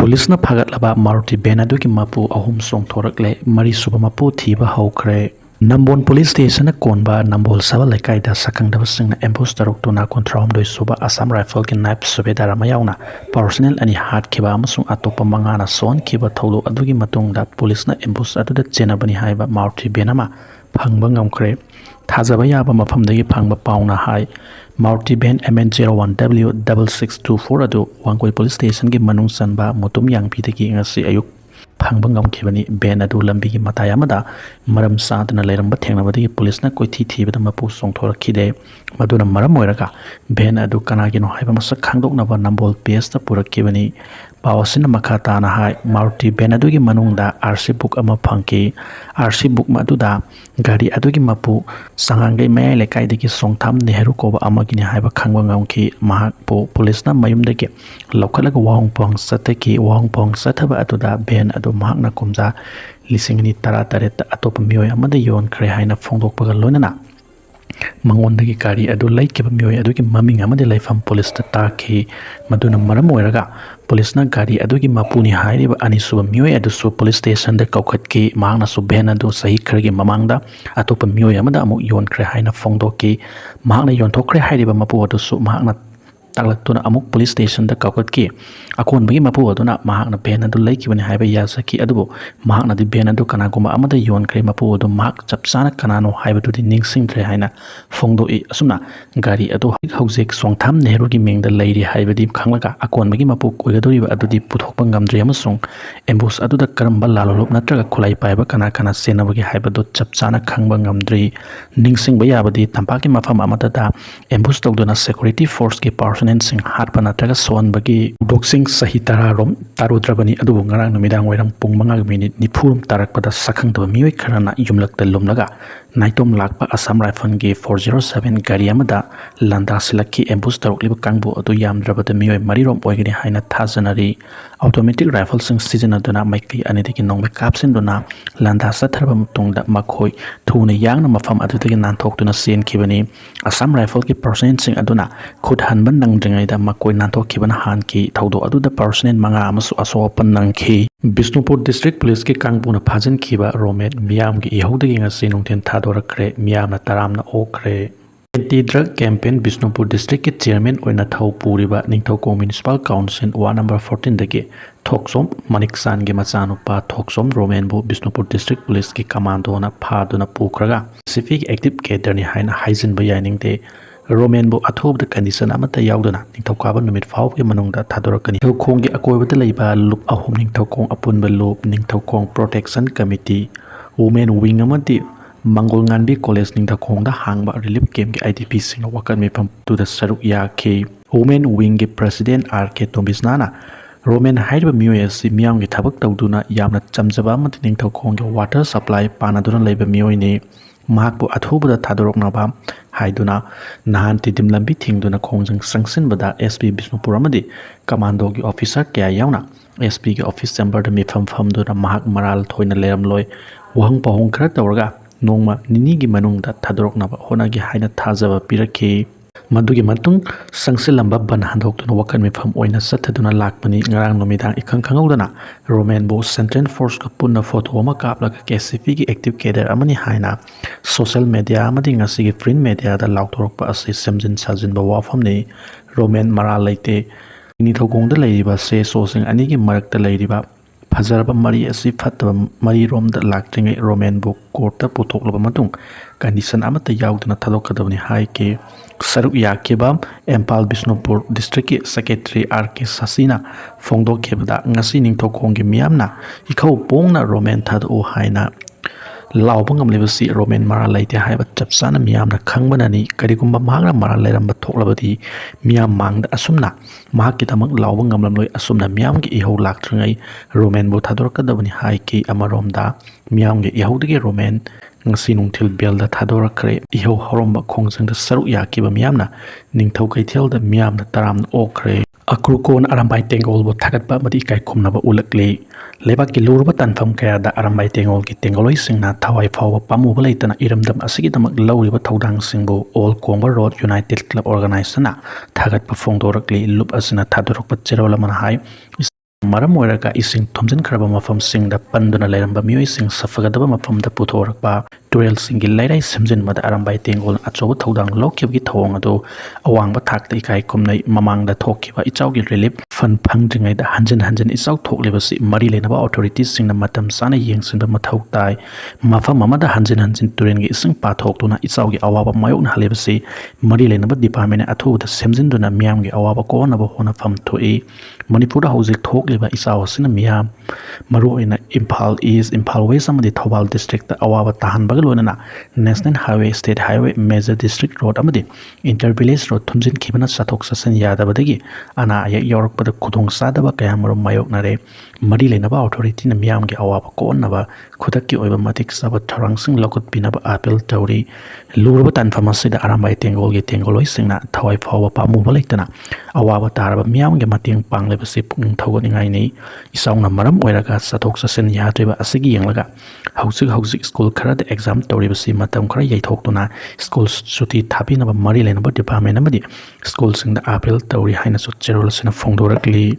Police Pagatlaba Maruti Benaduki Mapu Ahum Song Thorakle, Mari Suba Mpu Thiri Haukre. Nambon Police Station Konba Nambol Saba Lekaida Sakang Davasing Mpu Thadorokhtuna Kontram Doi Suba Assam Rifle ki Knife Subedara Mayawna Personnel ani Hard Kiba amasung atopa mangana son kiba tholo adugi matungda Police na Mpu aduda chenabani haiba Maruti Benama phangba ngamkre thajaba yaba mafamdagi phangba pauna hai Maruti Ben MN01W6624 adu Wangkoi Police Station ki manung sanba mutum yangpidagi ngasi ayuk phangba ngamkhibani Ben adu lambi ki mataya amada maram saadna leiramba thengnabadagi police na koithi thibada mapu songthorakhide maduna maram oiraga Ben adu kanagino haiba masak khangdoknaba nambol PS ta purakibani Pawasina Makatana hai Maruti Ben adugi manungda RC book ama phangki RC book maduda gari adugi mapu sangangai mayai lekai degi songtham Nehru koba amagini haiba khangwa ngamki mahak po police na mayumdagi lokhalaga wahongpong sataki wahongpong sathaba aduda Ben adu mahak na kumja lisingni taret atopa miyoi amada yon khre haina phongdokpaga loinana Mangondagi gari adu laikiba miyoi adugi maming amadi laifam police ta taki maduna maram oiraga police na gari adugi mapuni hairiba anisuba miyoi adusu police station da kaukhatki mahakna su Ben adu sahi khargi mamangda atopa miyoi amada amuk yonkre haina phongdoki mahakna yonthokre hairiba mapu adusu mahakna taklaktuna amuk police station da kaukhatki akonbagi mapu aduna mahakna Ben adu laikibani haiba yasaki adubu mahakna di Ben adu kanaguma amada yonkre mapu adu mahak chapchana kanano haibadudi ningsingdre haina phongdoi asumna gari adu hojek songtham Nehru gi mengda leiri haibadi khanglaga akonbagi mapu oigadoriba adudi puthokpa ngamdre amasung embus aduda karamba lalolop natraga khulai paiba kana senabagi haibadu chapchana khangba ngamdre ningsingba yabadi tampaki mafam amada da embus togduna security force gi personnel sing hatpa natraga sonbagi boxing sahi tarudrabani adubu ngarang numidang wairang pung 5 minute nifurum tarakpada sakhangdaba miyoi kharana yumlakta lumlaga naitom lakpa Assam Rifle gi 407 gari amada landa silaki embus tarokliba kangbu adu yamdrabada miyoi marirom oigini haina thajanari automatic rifle sing sijanaduna maikai anidagi nongbe kapsinduna landa satharba mutungda makhoi thuna yangna mafam adudagi nanthokduna senkibani Assam Rifle ki personnel sing aduna khud hanban nangdringaida makoi nanthokibana hanki thaudo aduda personnel manga amasu asopan nangki Bisnupur District Police ki Kangpuna Fajinkhiba Romen Miyamgi ihodagi ngasi nungthen Thadorakhre Miyamna taramna okre Anti-drug campaign Bisnupur District ki chairman oina thau puriba Ningthauko Municipal Council Ward number 14 dagi Thoksom Maniksan gi machanupa Thoksom Romen bu Bisnupur District Police ki commando na phaduna pukraga specific active cadre ni haina haijin bayaningte Romen bu athob the condition amata yaudana Ningthaukhaba numit fau ki manungda Thadorakani Thaukhong gi akoibada leiba loop ahum Ningthaukhong apunba loop Ningthaukhong Protection Committee Women Wing amati Mangol Nganbi College Ningthaukhong da hangba relief camp ki IDP sing wakan mifam to the saruk yakhi Women Wing gi President RK Tombisnana Romen haiba miyoi si miyam gi thabak tawduna yamna chamjaba amati Ningthaukhong gi water supply panaduna leiba miyoi ni mahakbu athubada Thadoroknaba haiduna nahan tidim lambi thingduna khongjang sangsinbada SP Bisnupur amadi commando gi officer kya yauna SP gi office chamber da mifam famduna mahak maral thoina leramloi wahang pahong khara tawraga nongma nini gi manungda Thadoroknaba honagi haina thajaba piraki madugi matung sangsilamba ban handokduna wakan mifam oina sathaduna lakpani ngarang nomidang ikhang khangaudana Romen bo Central Force ka punna photo ama kaplaga KCP gi active cadre amani haina social media amadi ngasi gi print media da lauktorokpa ase semjin sajin ba wafamni Romen maral leite ni thogong da leiriba se sosing ani gi marakta leiriba Fajarba mari asi fataba mari rom da laktringai Romen bu courta puthokloba matung condition amata yauduna thadokadabani haike saruk yakiba Empal Bisnupur District ki Secretary RK Sasina phongdokhebada ngasi Ningthaukhong gi miyamna ikhau pongna Romen thadu haina laubangam lebasi Romen mara laite haiba chapsana miyamna khangbanani karigumba mahakna mara lairamba thoklabadi miyam mangda asumna mahakitamak laubangam lamloi asumna miyamgi ihau laktringai Romen bu Thadorakadabani haiki amaromda miyamgi ihaudagi Romen ngasi nungthil belda Thadorakhre ihau horomba khongjangda saruk yakiba miyamna Ningthau kaithelda miyamna taramna okre Akrukon arambai tengol bo thagatba madi kai khumnaba ulakle lebak ki lurba tanfam kaya da arambai tengol ki tengoloi singna thawai fawa pamuba leitana iramdam asigi damak lawriba thaudang singbo All Kongba Road United Club Organization na thagatpa phongdorakle lup asina Thadorakpa cherola man hai ꯃꯔꯝ ꯑꯣꯏꯔꯒ ꯏꯁꯤꯡ ꯊꯨꯝꯖꯤꯟꯈ꯭ꯔꯕ ꯃꯐꯝꯁꯤꯡꯗ ꯄꯟꯗꯨꯅ ꯂꯩꯔꯝꯕ ꯃꯤꯑꯣꯏꯁꯤꯡ ꯁꯥꯐꯒꯗꯕ ꯃꯐꯝꯗ ꯄꯨꯊꯣꯔꯛꯄ ꯇꯨꯔꯦꯜꯁꯤꯡꯒꯤ ꯂꯩꯔꯥꯏ ꯁꯦꯝꯖꯤꯟꯕꯗ ꯑꯔꯥꯝꯕꯥꯏ ꯇꯦꯡꯒꯣꯜꯅ ꯑꯆꯧꯕ ꯊꯧꯗꯥꯡ ꯂꯧꯈꯤꯕꯒꯤ ꯊꯧꯑꯣꯡ ꯑꯗꯨ ꯑꯋꯥꯡꯕ ꯊꯥꯛꯇ ꯏꯀꯥꯏ ꯈꯨꯝꯅꯩ꯫ ꯃꯃꯥꯡꯗ ꯊꯣꯛꯈꯤꯕ ꯏꯆꯥꯎꯒꯤ ꯔꯤꯂꯤꯐ ꯐꯟꯗ ꯐꯪꯗ꯭ꯔꯤꯉꯩꯗ ꯍꯟꯖꯤꯟ ꯍꯟꯖꯤꯟ ꯏꯆꯥꯎ ꯊꯣꯛꯂꯤꯕꯁꯤ ꯃꯔꯤ ꯂꯩꯅꯕ ꯑꯣꯊꯣꯔꯤꯇꯤꯁꯤꯡꯅ ꯃꯇꯝ ꯆꯥꯅ ꯌꯦꯡꯁꯤꯟꯕ ꯃꯊꯧ ꯇꯥꯏ꯫ ꯃꯐꯝ ꯑꯃꯗ ꯍꯟꯖꯤꯟ ꯍꯟꯖꯤꯟ ꯇꯨꯔꯦꯟꯒꯤ ꯏꯁꯤꯡ ꯄꯥꯊꯣꯛꯇꯨꯅ ꯏꯆꯥꯎꯒꯤ ꯑꯋꯥꯕ ꯃꯥꯌꯣꯛꯅꯍꯜꯂꯤꯕꯁꯤ ꯃꯔꯤ ꯂꯩꯅꯕ ꯗꯤꯄꯥꯔꯠꯃꯦꯟꯅ ꯑꯊꯨꯕꯗ ꯁꯦꯝꯖꯤꯟꯗꯨꯅ ꯃꯤꯌꯥꯝꯒꯤ ꯑꯋꯥꯕ ꯀꯣꯛꯍꯟꯅꯕ ꯍꯣꯠꯅꯐꯝ ꯊꯣꯛꯏ꯫ ꯃꯅꯤꯄꯨꯔꯗ ꯍꯧꯖꯤꯛ ꯊꯣꯛꯂꯤꯕ ꯏꯆꯥꯎ ꯑꯁꯤꯅ ꯃꯤꯌꯥꯝ ꯃꯔꯨꯑꯣꯏꯅ ꯏꯝꯐꯥꯜ ꯏꯁ, ꯏꯝꯐꯥꯜ ꯋꯦꯁ ꯑꯃꯗꯤ ꯊꯧꯕꯥꯜ ꯗꯤꯁꯇ꯭ꯔꯤꯛꯇ ꯑꯋꯥꯕ ꯇꯥꯍꯟꯕꯒ ꯂꯣꯏꯅꯅ national highway, state highway, major district road ꯑꯃꯗꯤ ꯏꯟꯇꯔ ꯚꯤꯂꯦꯖ ꯔꯣꯗ ꯊꯨꯝꯖꯤꯟꯈꯤꯕꯅ ꯆꯠꯊꯣꯛ ꯆꯠꯁꯤꯟ ꯌꯥꯗꯕꯗꯒꯤ ꯑꯅꯥ ꯑꯌꯦꯛ ꯌꯥꯎꯔꯛꯄꯗ ꯈꯨꯗꯣꯡꯆꯥꯗꯕ ꯀꯌꯥꯃꯔꯨꯝ ꯃꯥꯌꯣꯛꯅꯔꯦ꯫ ꯃꯔꯤ ꯂꯩꯅꯕ ꯑꯣꯊꯣꯔꯤꯇꯤꯅ ꯃꯤꯌꯥꯝꯒꯤ ꯑꯋꯥꯕ ꯀꯣꯛꯍꯟꯅꯕ ꯈꯨꯗꯛꯀꯤ ꯑꯣꯏꯕ ꯃꯇꯤꯛ ꯆꯥꯕ ꯊꯧꯔꯥꯡꯁꯤꯡ ꯂꯧꯈꯠꯄꯤꯅꯕ ꯑꯥꯄꯤꯜ ꯇꯧꯔꯤ꯫ ꯂꯨꯔꯕ ꯇꯥꯟꯐꯝ ꯑꯁꯤꯗ ꯑꯔꯥꯝꯕꯥꯏ ꯇꯦꯡꯒꯣꯜꯒꯤ ꯇꯦꯡꯒꯣꯜꯂꯣꯏꯁꯤꯡꯅ ꯊꯋꯥꯏ ꯐꯥꯎꯕ ꯄꯥꯝꯃꯨꯕ ꯂꯩꯇꯅ ꯑꯋꯥꯕ ꯇꯥꯔꯕ ꯃꯤꯌꯥꯝꯒꯤ ꯃꯇꯦꯡ ꯄꯥꯡꯂꯤꯕꯁꯤ ꯄꯨꯛꯅꯤꯡ ꯊꯧꯒꯠꯅꯤꯡꯉꯥꯏꯅꯤ꯫ ꯏꯆꯥꯎꯅ ꯃꯔꯝ ꯑꯣꯏꯔꯒ ꯆꯠꯊꯣꯛ ꯆꯠꯁꯤꯟ ꯌꯥꯗ꯭ꯔꯤꯕ ꯑꯁꯤꯒꯤ ꯌꯦꯡꯂꯒ ꯍꯧꯖꯤꯛ ꯁ꯭ꯀꯨꯜ ꯈꯔꯗ ꯑꯦꯛꯖꯥꯝ ꯇꯧꯔꯤꯕꯁꯤ ꯃꯇꯝ ꯈꯔ ꯌꯩꯊꯣꯛꯇꯨꯅ ꯁ꯭ꯀꯨꯜ ꯁꯨꯇꯤ ꯊꯥꯕꯤꯅꯕ ꯃꯔꯤ ꯂꯩꯅꯕ ꯗꯤꯄꯥꯔꯠꯃꯦꯟ ꯑꯃꯗꯤ ꯁ꯭ꯀꯨꯜꯁꯤꯡꯗ ꯑꯥꯄꯤꯜ ꯇꯧꯔꯤ ꯍꯥꯏꯅꯁꯨ ꯆꯦꯔꯣꯜ ꯑꯁꯤꯅ ꯐꯣꯡꯗꯣꯔꯛꯂꯤ꯫